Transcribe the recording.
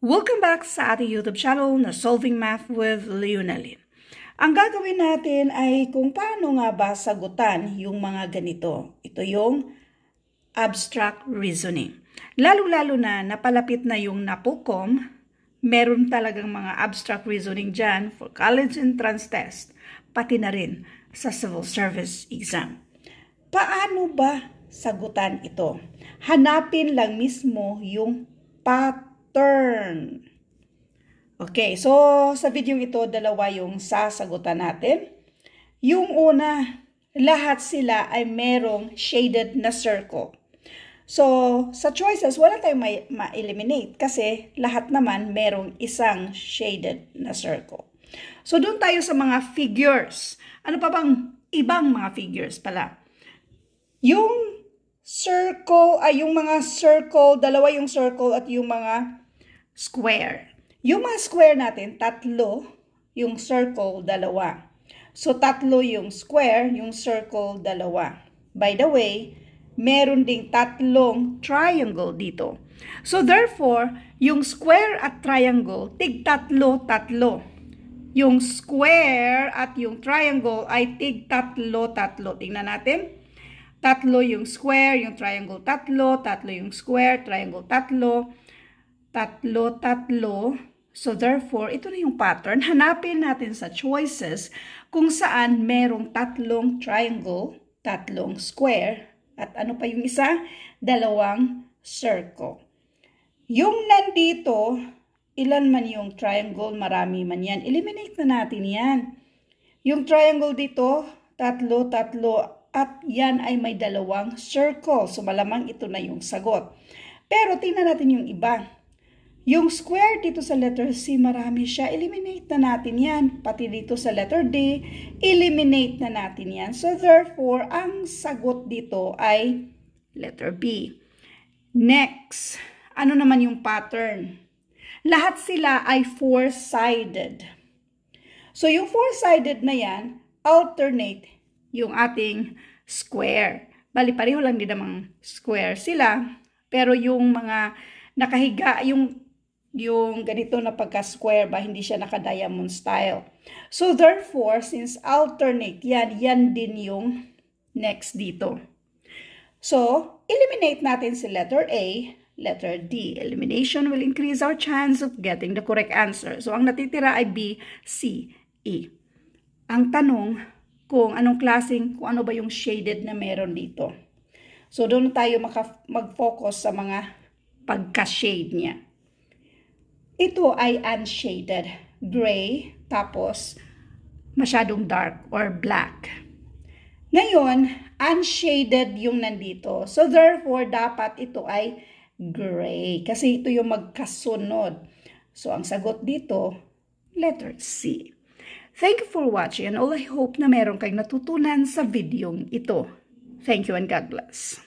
Welcome back sa ating YouTube channel na Solving Math with Leonalyn. Ang gagawin natin ay kung paano nga ba sagutan yung mga ganito. Ito yung abstract reasoning. Lalo-lalo na napalapit na yung NAPOLCOM, meron talagang mga abstract reasoning dyan for college entrance test, pati na rin sa civil service exam. Paano ba sagutan ito? Hanapin lang mismo yung pattern. Okay, so sa video ito, dalawa yung sasagutan natin. Yung una, lahat sila ay merong shaded na circle. So, sa choices, wala tayong ma-eliminate kasi lahat naman merong isang shaded na circle. So, doon tayo sa mga figures. Ano pa bang ibang mga figures pala? Yung circle, yung mga circle, dalawa yung circle at yung mga square. Yung mga square natin, tatlo, yung circle, dalawa. So, tatlo yung square, yung circle, dalawa. By the way, meron ding tatlong triangle dito. So, therefore, yung square at triangle, tig-tatlo, tatlo. Yung square at yung triangle ay tig-tatlo, tatlo. Tingnan natin. Tatlo yung square, yung triangle, tatlo. Tatlo yung square, triangle, tatlo. Tatlo, tatlo. So, therefore, ito na yung pattern. Hanapin natin sa choices kung saan merong tatlong triangle, tatlong square, at ano pa yung isa? Dalawang circle. Yung nandito, ilan man yung triangle, marami man yan. Eliminate na natin yan. Yung triangle dito, tatlo, tatlo, at yan ay may dalawang circle. So, malamang ito na yung sagot. Pero, tingnan natin yung iba. Yung square dito sa letter C, marami siya. Eliminate na natin yan. Pati dito sa letter D, eliminate na natin yan. So, therefore, ang sagot dito ay letter B. Next, ano naman yung pattern? Lahat sila ay four-sided. So, yung four-sided na yan, alternate yung ating square. Bali, pareho lang din namang square sila. Pero yung mga nakahiga, yung ganito na pagka-square ba, hindi siya naka-diamond style. So, therefore, since alternate yan, yan din yung next dito. So, eliminate natin si letter A, letter D. Elimination will increase our chance of getting the correct answer. So, ang natitira ay B, C, E. Ang tanong, kung ano ba yung shaded na meron dito. So, doon tayo mag-focus sa mga pagka-shade niya. Ito ay unshaded, gray, tapos masyadong dark or black. Ngayon, unshaded yung nandito. So, therefore, dapat ito ay gray. Kasi ito yung magkasunod. So, ang sagot dito, letter C. Thank you for watching and all I hope na meron kayong natutunan sa videong ito. Thank you and God bless.